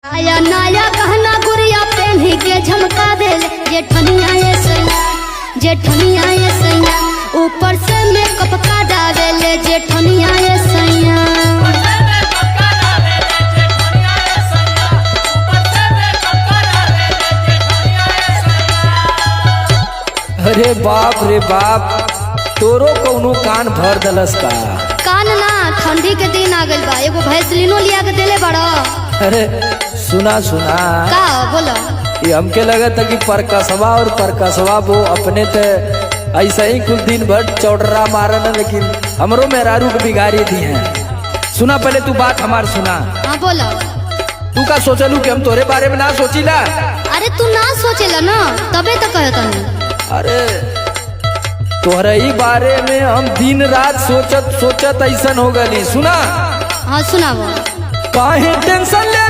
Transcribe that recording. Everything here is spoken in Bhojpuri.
आया नया गहना गुड़िया पहनी के झमका दे जेठनिया ये सैया जेठनिया ये सैया ऊपर से मेकअप का डाले ले जेठनिया ये सैया। अरे बाप रे बाप, तोरो कौनो कान भर दलस का? कान ना, ठंडी के दिन आ गइल बा, एगो भैसलिनो लिया के देले बड़ा। अरे सुना सुना का बोलो? ये हमके लगत है कि परकसवा और परकसवा वो अपने ते ऐसा ही कुछ दिन भर चौड़रा मारन, लेकिन हमरो मेहरारू को बिगाड़ी दी है। सुना पहले तू बात हमार सुना। हाँ बोलो। तू का सोचलू कि हम तोरे बारे में ना सोचीला? अरे तू ना सोचेला ना तबे तो कहता नहीं। अरे तोहरे ही बारे में हम दिन रात सोचत सोचत ऐसा हो गली। सुना? हाँ सुनाओ। काहे टेंशन ले